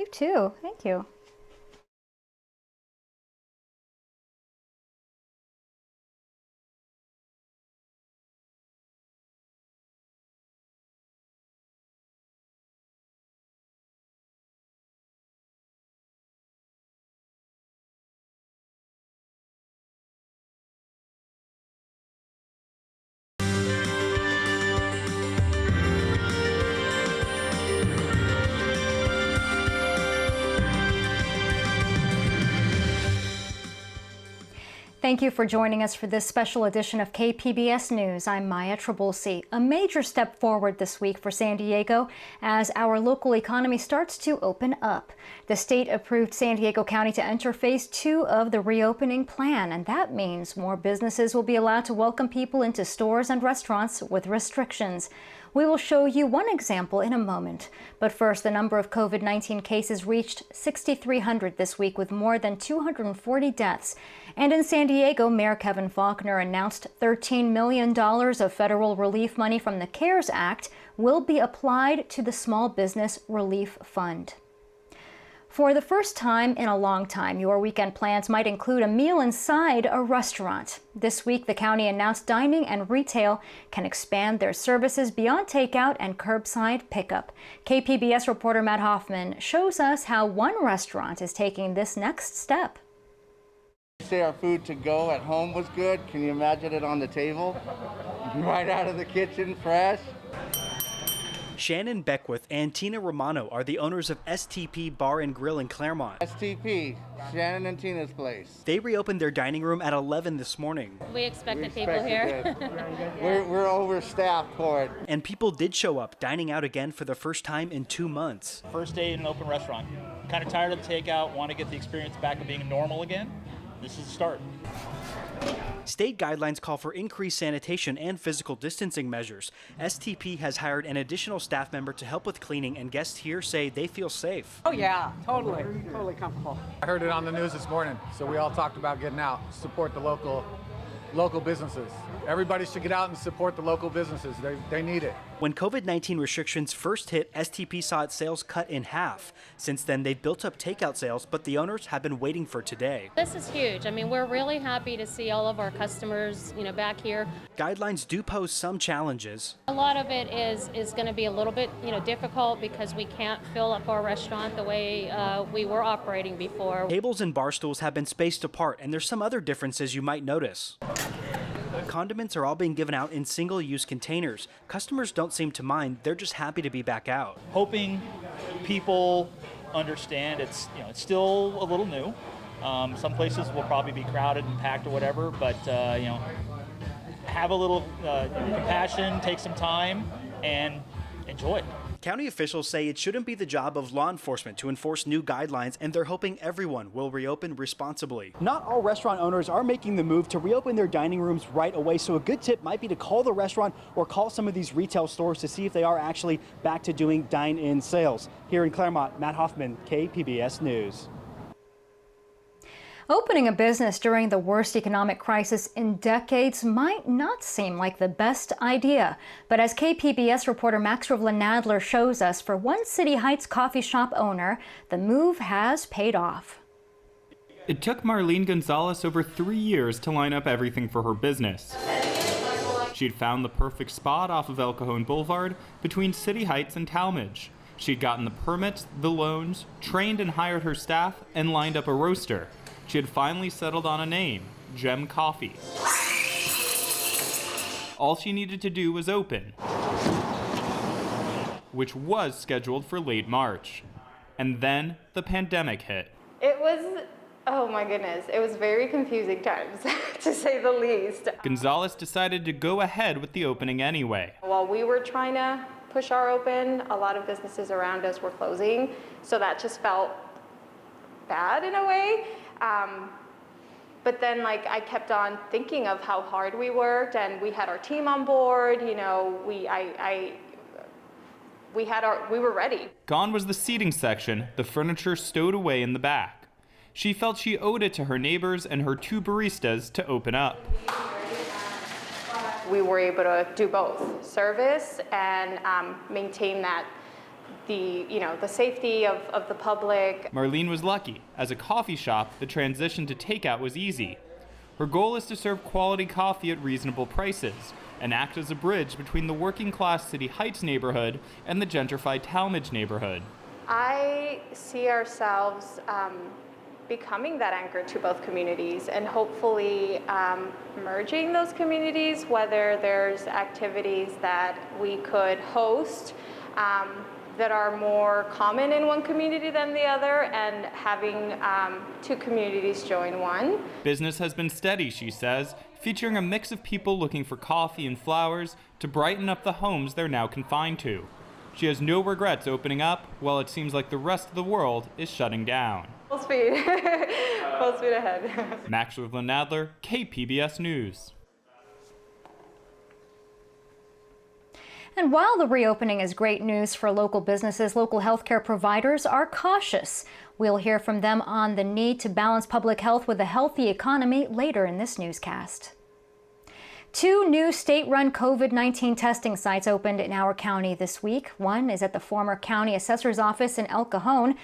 You too. Thank you. Thank you for joining us for this special edition of KPBS News. I'm Maya Trabulsi. A major step forward this week for San Diego as our local economy starts to open up. The state approved San Diego County to enter phase 2 of the reopening plan, and that means more businesses will be allowed to welcome people into stores and restaurants with restrictions. We will show you one example in a moment. But first, the number of COVID-19 cases reached 6,300 this week with more than 240 deaths. And in San Diego, Mayor Kevin Faulconer announced $13 million of federal relief money from the CARES Act will be applied to the Small Business Relief Fund. For the first time in a long time, your weekend plans might include a meal inside a restaurant. This week, the county announced dining and retail can expand their services beyond takeout and curbside pickup. KPBS reporter Matt Hoffman shows us how one restaurant is taking this next step. Say our food to go at home was good. Can you imagine it on the table? Right out of the kitchen, fresh. Shannon Beckwith and Tina Romano are the owners of STP Bar and Grill in Claremont. STP, Shannon and Tina's place. They reopened their dining room at 11 this morning. We expected people here. We're overstaffed for it. And people did show up, dining out again for the first time in 2 months. First day in an open restaurant. Kind of tired of the takeout, want to get the experience back of being normal again. This is the start. State guidelines call for increased sanitation and physical distancing measures. STP has hired an additional staff member to help with cleaning, and guests here say they feel safe. Oh yeah, totally comfortable. I heard it on the news this morning, so we all talked about getting out, support the local businesses. Everybody should get out and support the local businesses. They need it. When COVID-19 restrictions first hit, STP saw its sales cut in half. Since then, they've built up takeout sales, but the owners have been waiting for today. This is huge. I mean, we're really happy to see all of our customers, back here. Guidelines do pose some challenges. A lot of it is going to be a little bit, difficult because we can't fill up our restaurant the way we were operating before. Tables and bar stools have been spaced apart, and there's some other differences you might notice. Condiments are all being given out in single-use containers. Customers don't seem to mind. They're just happy to be back out. Hoping people understand it's still a little new. Some places will probably be crowded and packed or whatever, but have a little compassion, take some time, and enjoy it. County officials say it shouldn't be the job of law enforcement to enforce new guidelines, and they're hoping everyone will reopen responsibly. Not all restaurant owners are making the move to reopen their dining rooms right away, so a good tip might be to call the restaurant or call some of these retail stores to see if they are actually back to doing dine-in sales. Here in Claremont, Matt Hoffman, KPBS News. Opening a business during the worst economic crisis in decades might not seem like the best idea. But as KPBS reporter Max Rivlin-Nadler shows us, for one City Heights coffee shop owner, the move has paid off. It took Marlene Gonzalez over 3 years to line up everything for her business. She'd found the perfect spot off of El Cajon Boulevard between City Heights and Talmadge. She'd gotten the permits, the loans, trained and hired her staff, and lined up a roaster. She had finally settled on a name, Gem Coffee. All she needed to do was open, which was scheduled for late March. And then the pandemic hit. It was, oh my goodness, it was very confusing times, to say the least. Gonzalez decided to go ahead with the opening anyway. While we were trying to push our open, a lot of businesses around us were closing, so that just felt bad in a way. But then I kept on thinking of how hard we worked, and we had our team on board, we were ready. Gone was the seating section, the furniture stowed away in the back. She felt she owed it to her neighbors and her 2 baristas to open up. We were able to do both, service and maintain that the safety of the public. Marlene was lucky. As a coffee shop, the transition to takeout was easy. Her goal is to serve quality coffee at reasonable prices and act as a bridge between the working-class City Heights neighborhood and the gentrified Talmadge neighborhood. I see ourselves becoming that anchor to both communities and hopefully merging those communities, whether there's activities that we could host that are more common in one community than the other, and having two communities join one. Business has been steady, she says, featuring a mix of people looking for coffee and flowers to brighten up the homes they're now confined to. She has no regrets opening up, while it seems like the rest of the world is shutting down. Full speed. Full speed ahead. Max Nadler, KPBS News. And while the reopening is great news for local businesses, local healthcare providers are cautious. We'll hear from them on the need to balance public health with a healthy economy later in this newscast. 2 new state-run COVID-19 testing sites opened in our county this week. One is at the former county assessor's office in El Cajon.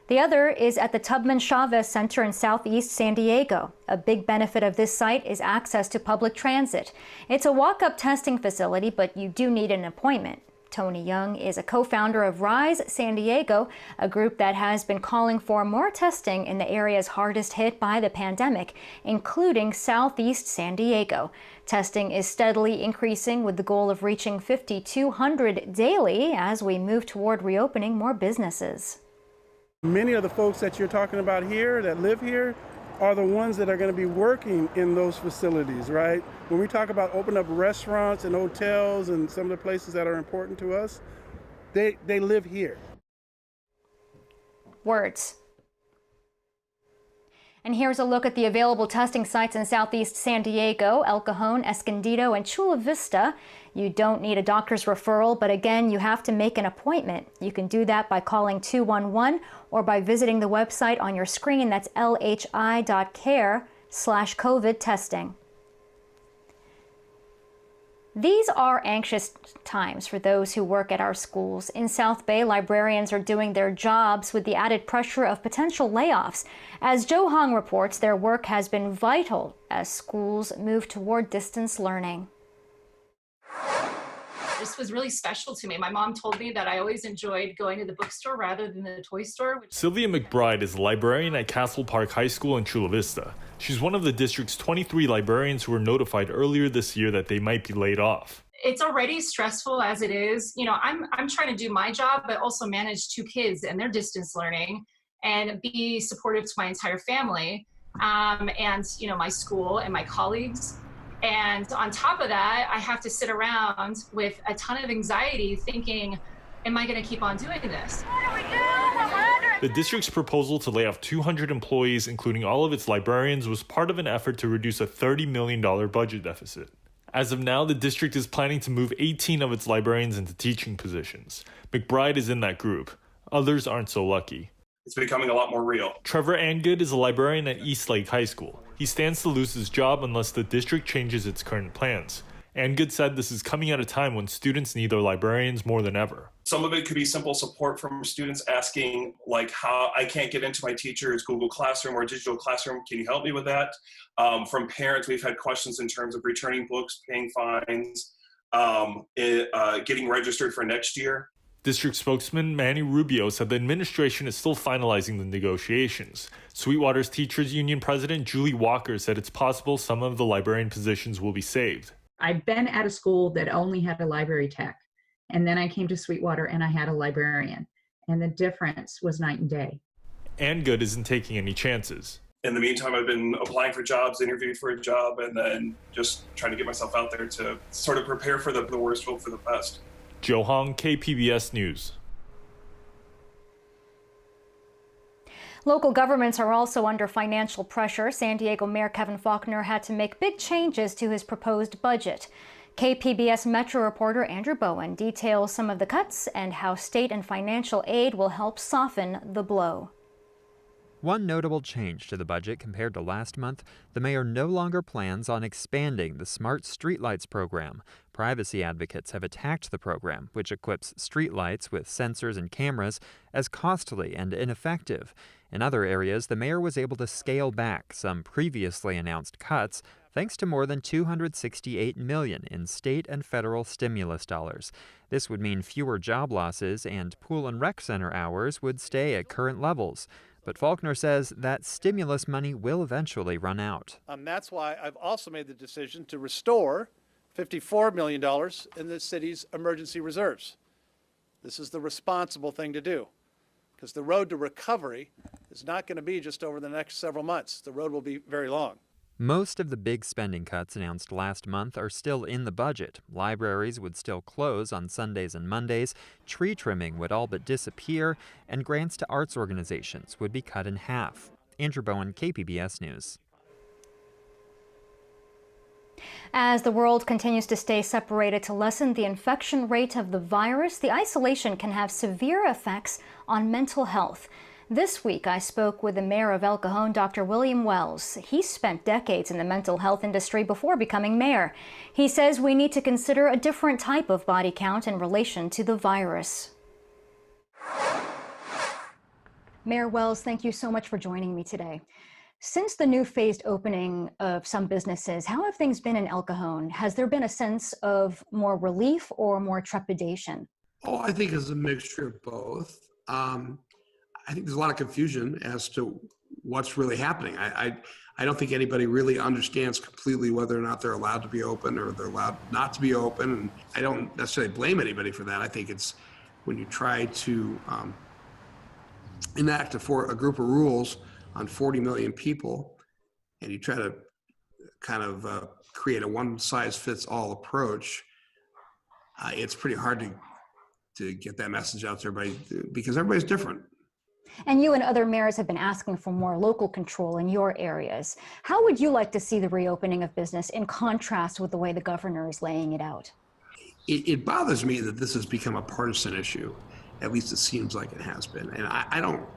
The other is at the Tubman Chavez Center in southeast San Diego. A big benefit of this site is access to public transit. It's a walk-up testing facility, but you do need an appointment. Tony Young is a co-founder of Rise San Diego, a group that has been calling for more testing in the areas hardest hit by the pandemic, including southeast San Diego. Testing is steadily increasing with the goal of reaching 5,200 daily as we move toward reopening more businesses. Many of the folks that you're talking about here that live here are the ones that are going to be working in those facilities, right? When we talk about opening up restaurants and hotels and some of the places that are important to us, they live here. Words. And here's a look at the available testing sites in southeast San Diego, El Cajon, Escondido, and Chula Vista. You don't need a doctor's referral, but again, you have to make an appointment. You can do that by calling 211 or by visiting the website on your screen. That's lhi.care/COVID testing. These are anxious times for those who work at our schools. In South Bay, librarians are doing their jobs with the added pressure of potential layoffs. As Joe Hong reports, their work has been vital as schools move toward distance learning. This was really special to me. My mom told me that I always enjoyed going to the bookstore rather than the toy store. Sylvia McBride is a librarian at Castle Park High School in Chula Vista. She's one of the district's 23 librarians who were notified earlier this year that they might be laid off. It's already stressful as it is. You know, I'm trying to do my job, but also manage 2 kids and their distance learning and be supportive to my entire family and, you know, my school and my colleagues. And on top of that, I have to sit around with a ton of anxiety thinking, am I going to keep on doing this? The district's proposal to lay off 200 employees, including all of its librarians, was part of an effort to reduce a $30 million budget deficit. As of now, the district is planning to move 18 of its librarians into teaching positions. McBride is in that group. Others aren't so lucky. It's becoming a lot more real. Trevor Angood is a librarian at Eastlake High School. He stands to lose his job unless the district changes its current plans. Angood said this is coming at a time when students need their librarians more than ever. Some of it could be simple support from students asking, like, how I can't get into my teacher's Google Classroom or digital classroom. Can you help me with that? From parents, we've had questions in terms of returning books, paying fines, getting registered for next year. District spokesman Manny Rubio said the administration is still finalizing the negotiations. Sweetwater's Teachers Union President Julie Walker said it's possible some of the librarian positions will be saved. I've been at a school that only had a library tech, and then I came to Sweetwater and I had a librarian, and the difference was night and day. Angood isn't taking any chances. In the meantime, I've been applying for jobs, interviewed for a job, and then just trying to get myself out there to sort of prepare for the worst, hope for the best. Joe Hong, KPBS News. Local governments are also under financial pressure. San Diego Mayor Kevin Faulconer had to make big changes to his proposed budget. KPBS Metro reporter Andrew Bowen details some of the cuts and how state and financial aid will help soften the blow. One notable change to the budget compared to last month, the mayor no longer plans on expanding the Smart Streetlights program. Privacy advocates have attacked the program, which equips streetlights with sensors and cameras, as costly and ineffective. In other areas, the mayor was able to scale back some previously announced cuts, thanks to more than $268 million in state and federal stimulus dollars. This would mean fewer job losses, and pool and rec center hours would stay at current levels. But Faulconer says that stimulus money will eventually run out. That's why I've also made the decision to restore $54 million in the city's emergency reserves. This is the responsible thing to do, because the road to recovery is not going to be just over the next several months. The road will be very long. Most of the big spending cuts announced last month are still in the budget. Libraries would still close on Sundays and Mondays, tree trimming would all but disappear, and grants to arts organizations would be cut in half. Andrew Bowen, KPBS News. As the world continues to stay separated to lessen the infection rate of the virus, the isolation can have severe effects on mental health. This week, I spoke with the mayor of El Cajon, Dr. William Wells. He spent decades in the mental health industry before becoming mayor. He says we need to consider a different type of body count in relation to the virus. Mayor Wells, thank you so much for joining me today. Since the new phased opening of some businesses, how have things been in El Cajon? Has there been a sense of more relief or more trepidation? Oh, I think it's a mixture of both. I think there's a lot of confusion as to what's really happening. I don't think anybody really understands completely whether or not they're allowed to be open or they're allowed not to be open. And I don't necessarily blame anybody for that. I think it's when you try to enact a group of rules on 40 million people and you try to kind of create a one-size-fits-all approach, it's pretty hard to get that message out to everybody because everybody's different. And you and other mayors have been asking for more local control in your areas. How would you like to see the reopening of business in contrast with the way the governor is laying it out? It bothers me that this has become a partisan issue. At least it seems like it has been. And I don't,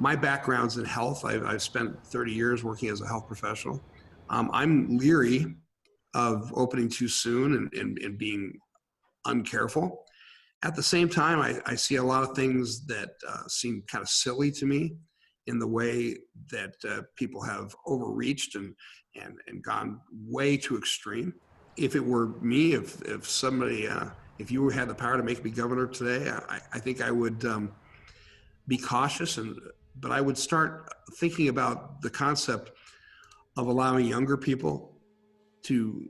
my background's in health. I've spent 30 years working as a health professional. I'm leery of opening too soon and being uncareful. At the same time, I see a lot of things that seem kind of silly to me in the way that people have overreached and gone way too extreme. If it were me, if somebody, if you had the power to make me governor today, I think I would be cautious, but I would start thinking about the concept of allowing younger people to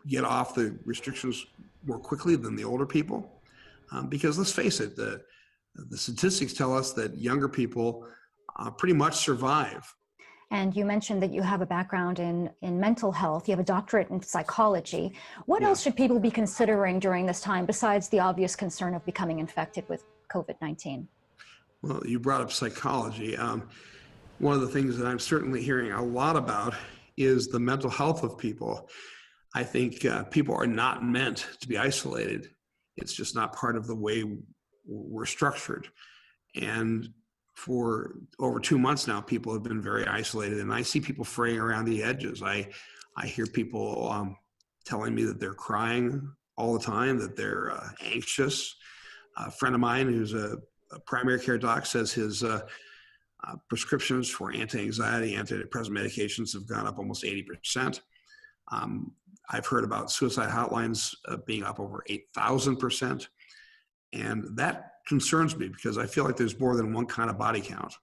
get off the restrictions more quickly than the older people. Because let's face it, the statistics tell us that younger people pretty much survive. And you mentioned that you have a background in mental health. You have a doctorate in psychology. What else should people be considering during this time besides the obvious concern of becoming infected with COVID-19? Well, you brought up psychology. One of the things that I'm certainly hearing a lot about is the mental health of people. I think people are not meant to be isolated. It's just not part of the way we're structured. And for over 2 months now, people have been very isolated, and I see people fraying around the edges. I hear people telling me that they're crying all the time, that they're anxious. A friend of mine who's a primary care doc says his prescriptions for anti-anxiety, antidepressant medications have gone up almost 80%. I've heard about suicide hotlines being up over 8,000%. And that concerns me because I feel like there's more than one kind of body count.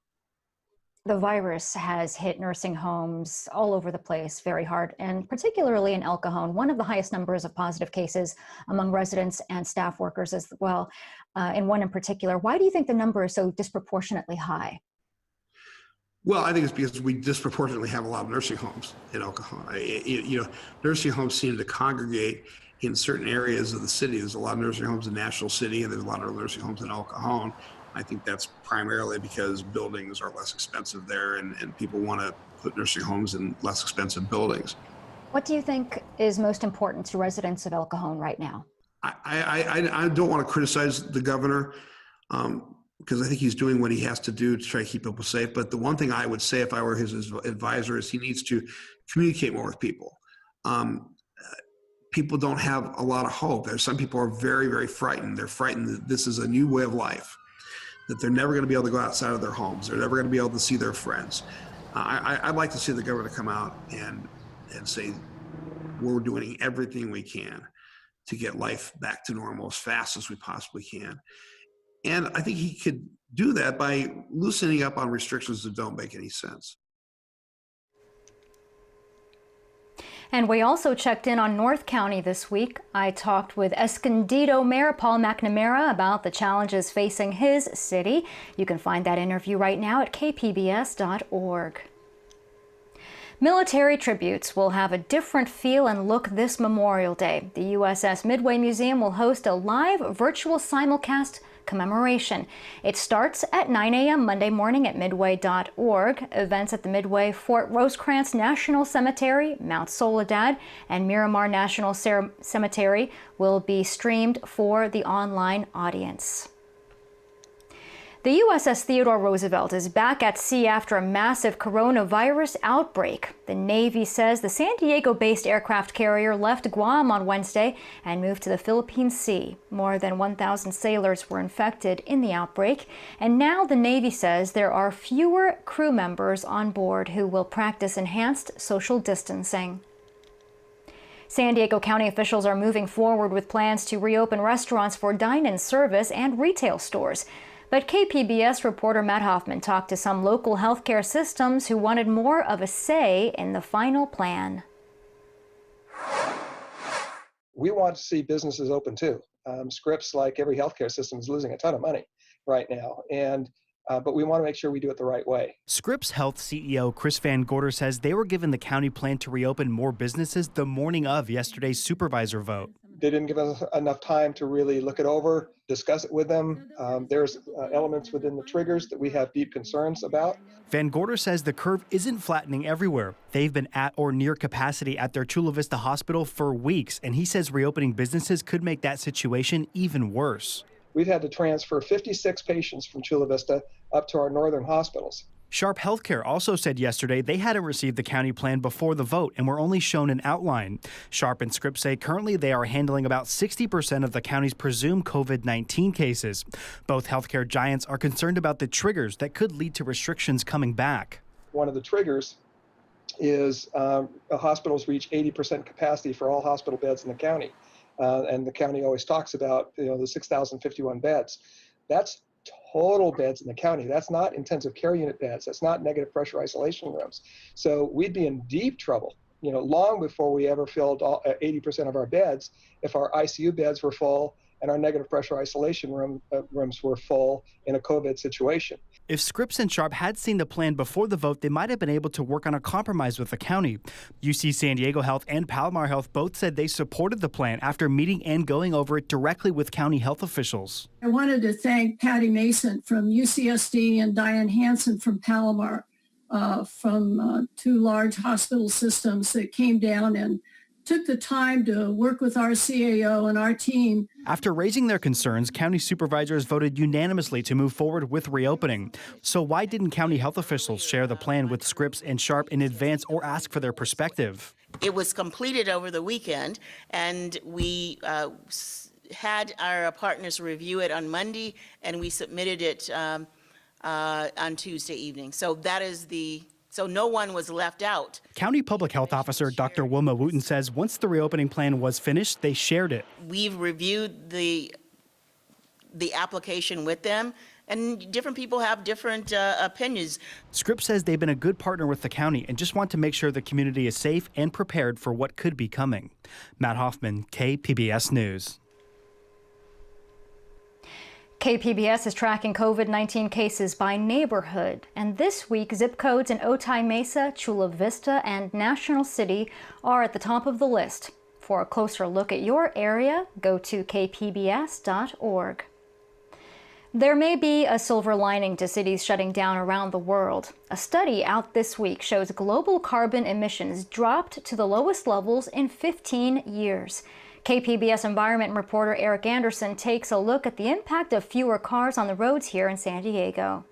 The virus has hit nursing homes all over the place very hard, and particularly in El Cajon, one of the highest numbers of positive cases among residents and staff workers as well, in one in particular. Why do you think the number is so disproportionately high? Well, I think it's because we disproportionately have a lot of nursing homes in El Cajon. Nursing homes seem to congregate in certain areas of the city. There's a lot of nursing homes in National City, and there's a lot of nursing homes in El Cajon. I think that's primarily because buildings are less expensive there, and people want to put nursing homes in less expensive buildings. What do you think is most important to residents of El Cajon right now? I don't want to criticize the governor because I think he's doing what he has to do to try to keep people safe. But the one thing I would say if I were his advisor is he needs to communicate more with people. People don't have a lot of hope. There's some people are very, very frightened. They're frightened that this is a new way of life, that they're never going to be able to go outside of their homes. They're never going to be able to see their friends. I'd like to see the government come out and say, we're doing everything we can to get life back to normal as fast as we possibly can. And I think he could do that by loosening up on restrictions that don't make any sense. And we also checked in on North County this week. I talked with Escondido Mayor Paul McNamara about the challenges facing his city. You can find that interview right now at kpbs.org. Military tributes will have a different feel and look this Memorial Day. The USS Midway Museum will host a live virtual simulcast Commemoration. It starts at 9 a.m. Monday morning at midway.org. Events at the Midway, Fort Rosecrans National Cemetery, Mount Soledad, and Miramar National Cemetery will be streamed for the online audience. The USS Theodore Roosevelt is back at sea after a massive coronavirus outbreak. The Navy says the San Diego-based aircraft carrier left Guam on Wednesday and moved to the Philippine Sea. More than 1,000 sailors were infected in the outbreak, and now the Navy says there are fewer crew members on board who will practice enhanced social distancing. San Diego County officials are moving forward with plans to reopen restaurants for dine-in service and retail stores. But KPBS reporter Matt Hoffman talked to some local healthcare systems who wanted more of a say in the final plan. We want to see businesses open too. Scripps, like every healthcare system, is losing a ton of money right now, but we want to make sure we do it the right way. Scripps Health CEO Chris Van Gorder says they were given the county plan to reopen more businesses the morning of yesterday's supervisor vote. They didn't give us enough time to really look it over, discuss it with them. There's elements within the triggers that we have deep concerns about. Van Gorder says the curve isn't flattening everywhere. They've been at or near capacity at their Chula Vista hospital for weeks, and he says reopening businesses could make that situation even worse. We've had to transfer 56 patients from Chula Vista up to our northern hospitals. Sharp Healthcare also said yesterday they hadn't received the county plan before the vote and were only shown an outline. Sharp and Scripps say currently they are handling about 60% of the county's presumed COVID-19 cases. Both healthcare giants are concerned about the triggers that could lead to restrictions coming back. One of the triggers is hospitals reach 80% capacity for all hospital beds in the county. And the county always talks about the 6,051 beds. That's total beds in the county. That's not intensive care unit beds. That's not negative pressure isolation rooms. So we'd be in deep trouble, long before we ever filled 80% of our beds if our ICU beds were full and our negative pressure isolation rooms were full in a COVID situation. If Scripps and Sharp had seen the plan before the vote, they might have been able to work on a compromise with the county. UC San Diego Health and Palomar Health both said they supported the plan after meeting and going over it directly with county health officials. I wanted to thank Patty Mason from UCSD and Diane Hansen from Palomar, from two large hospital systems that came down and took the time to work with our CAO and our team. After raising their concerns, county supervisors voted unanimously to move forward with reopening. So why didn't county health officials share the plan with Scripps and Sharp in advance or ask for their perspective? It was completed over the weekend, and we had our partners review it on Monday, and we submitted it on Tuesday evening. So no one was left out. County Public Health Officer Dr. Wilma Wooten says once the reopening plan was finished, they shared it. We've reviewed the application with them, and different people have different opinions. Scripps says they've been a good partner with the county and just want to make sure the community is safe and prepared for what could be coming. Matt Hoffman, KPBS News. KPBS is tracking COVID-19 cases by neighborhood, and this week zip codes in Otay Mesa, Chula Vista, and National City are at the top of the list. For a closer look at your area, go to kpbs.org. There may be a silver lining to cities shutting down around the world. A study out this week shows global carbon emissions dropped to the lowest levels in 15 years. KPBS environment reporter Eric Anderson takes a look at the impact of fewer cars on the roads here in San Diego.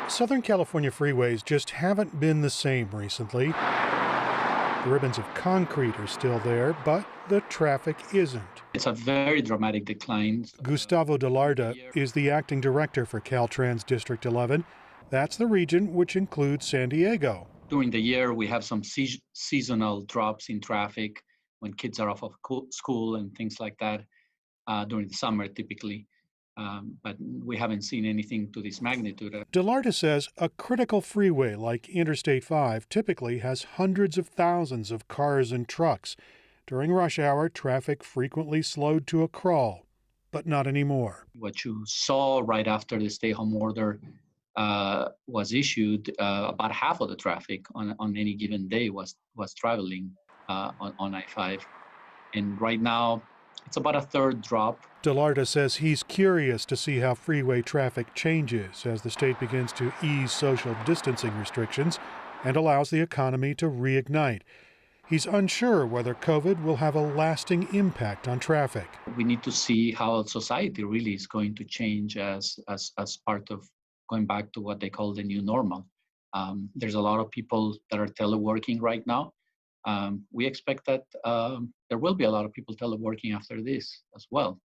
Southern California freeways just haven't been the same recently. The ribbons of concrete are still there, but the traffic isn't. It's a very dramatic decline. Gustavo Delarda is the acting director for Caltrans District 11. That's the region which includes San Diego. During the year, we have some seasonal drops in traffic when kids are off of school and things like that during the summer typically. But we haven't seen anything to this magnitude. Delarda says a critical freeway like Interstate 5 typically has hundreds of thousands of cars and trucks. During rush hour, traffic frequently slowed to a crawl, but not anymore. What you saw right after the stay-home order was issued, about half of the traffic on any given day was traveling on I-5. And right now, it's about a third drop. Delarda says he's curious to see how freeway traffic changes as the state begins to ease social distancing restrictions and allows the economy to reignite. He's unsure whether COVID will have a lasting impact on traffic. We need to see how society really is going to change as part of going back to what they call the new normal. There's a lot of people that are teleworking right now. We expect that there will be a lot of people teleworking after this as well,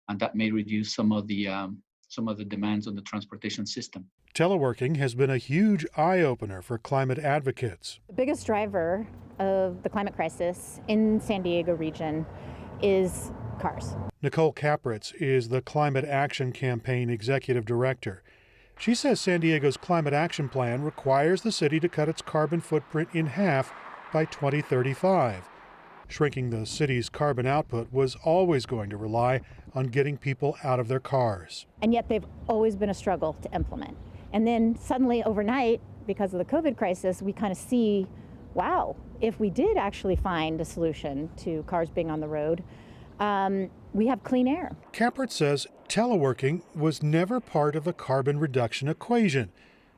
and that may reduce some of the demands on the transportation system. Teleworking has been a huge eye-opener for climate advocates. The biggest driver of the climate crisis in San Diego region is cars. Nicole Capritz is the Climate Action Campaign Executive Director. She says San Diego's Climate Action Plan requires the city to cut its carbon footprint in half by 2035. Shrinking the city's carbon output was always going to rely on getting people out of their cars. And yet they've always been a struggle to implement. And then suddenly overnight, because of the COVID crisis, we kind of see, wow, if we did actually find a solution to cars being on the road, we have clean air. Capritz says teleworking was never part of a carbon reduction equation.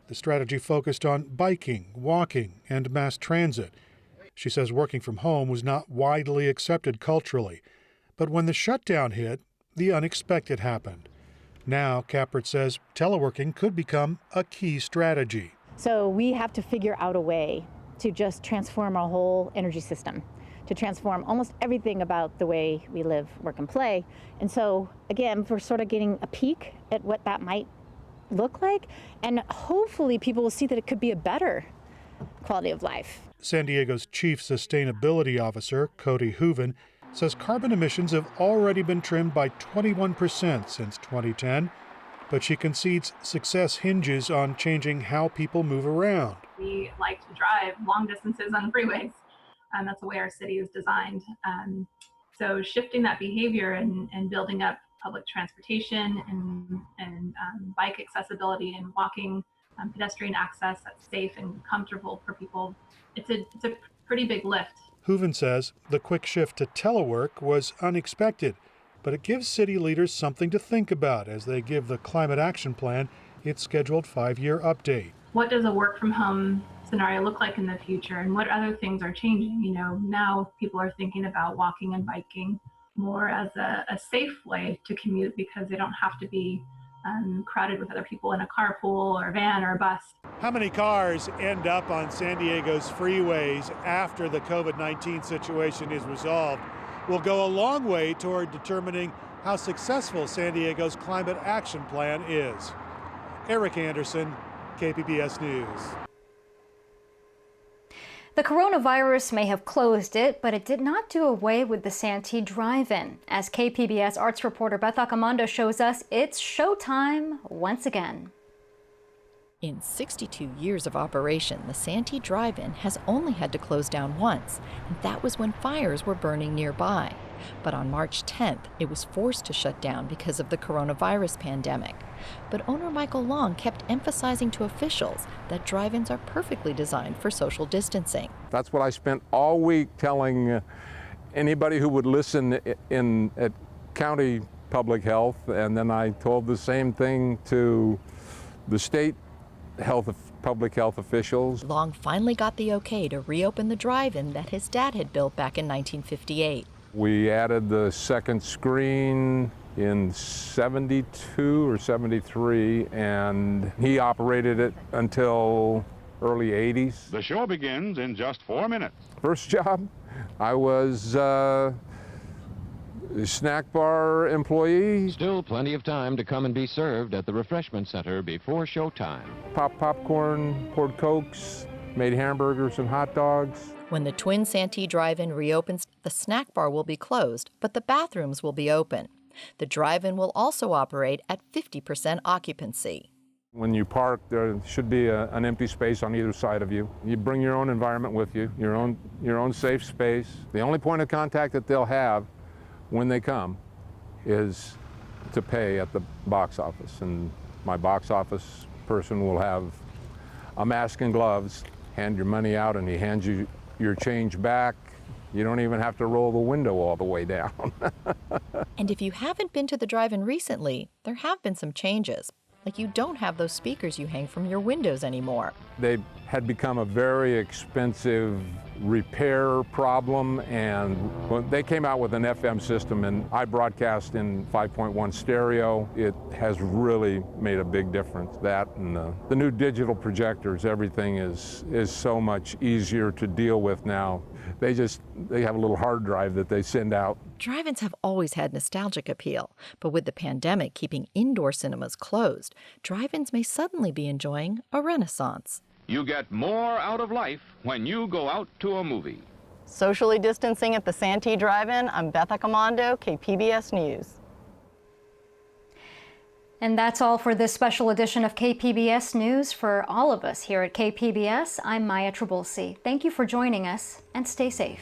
The strategy focused on biking, walking, and mass transit. She says working from home was not widely accepted culturally. But when the shutdown hit, the unexpected happened. Now, Capritz says teleworking could become a key strategy. So we have to figure out a way to just transform our whole energy system, to transform almost everything about the way we live, work, and play. And so, again, we're sort of getting a peek at what that might look like, and hopefully people will see that it could be a better quality of life. San Diego's Chief Sustainability Officer, Cody Hooven, says carbon emissions have already been trimmed by 21% since 2010, but she concedes success hinges on changing how people move around. We like to drive long distances on freeways, and that's the way our city is designed. So shifting that behavior and building up public transportation and bike accessibility and walking, pedestrian access that's safe and comfortable for people, it's a pretty big lift. Hooven says the quick shift to telework was unexpected, but it gives city leaders something to think about as they give the Climate Action Plan its scheduled 5-year update. What does a work from home scenario look like in the future, and what other things are changing? You know, now people are thinking about walking and biking more as a safe way to commute because they don't have to be crowded with other people in a carpool or a van or a bus. How many cars end up on San Diego's freeways after the COVID-19 situation is resolved will go a long way toward determining how successful San Diego's Climate Action Plan is. Eric Anderson, KPBS News. The coronavirus may have closed it, but it did not do away with the Santee DriveIn. As KPBS arts reporter Beth Accomando shows us, it's showtime once again. In 62 years of operation, the Santee DriveIn has only had to close down once, and that was when fires were burning nearby. But on March 10th, it was forced to shut down because of the coronavirus pandemic. But owner Michael Long kept emphasizing to officials that drive-ins are perfectly designed for social distancing. That's what I spent all week telling anybody who would listen at county public health, and then I told the same thing to the state health public health officials. Long finally got the okay to reopen the drive-in that his dad had built back in 1958. We added the second screen in 72 or 73, and he operated it until early 80s. The show begins in just 4 minutes. First job, I was snack bar employee. Still plenty of time to come and be served at the refreshment center before showtime. Popped popcorn, poured Cokes, made hamburgers and hot dogs. When the Twin Santee Drive-In reopens, the snack bar will be closed, but the bathrooms will be open. The drive-in will also operate at 50% occupancy. When you park, there should be an empty space on either side of you. You bring your own environment with you, your own safe space. The only point of contact that they'll have when they come is to pay at the box office. And my box office person will have a mask and gloves, hand your money out, and he hands you your change back. You don't even have to roll the window all the way down. And if you haven't been to the drive-in recently, there have been some changes. Like you don't have those speakers you hang from your windows anymore. They had become a very expensive repair problem, and when they came out with an FM system, and I broadcast in 5.1 stereo, it has really made a big difference. That and the new digital projectors, everything is so much easier to deal with now. They have a little hard drive that they send out. Drive-ins have always had nostalgic appeal, but with the pandemic keeping indoor cinemas closed, drive-ins may suddenly be enjoying a renaissance. You get more out of life when you go out to a movie. Socially distancing at the Santee Drive-In, I'm Beth Accomando, KPBS News. And that's all for this special edition of KPBS News. For all of us here at KPBS, I'm Maya Trabulsi. Thank you for joining us, and stay safe.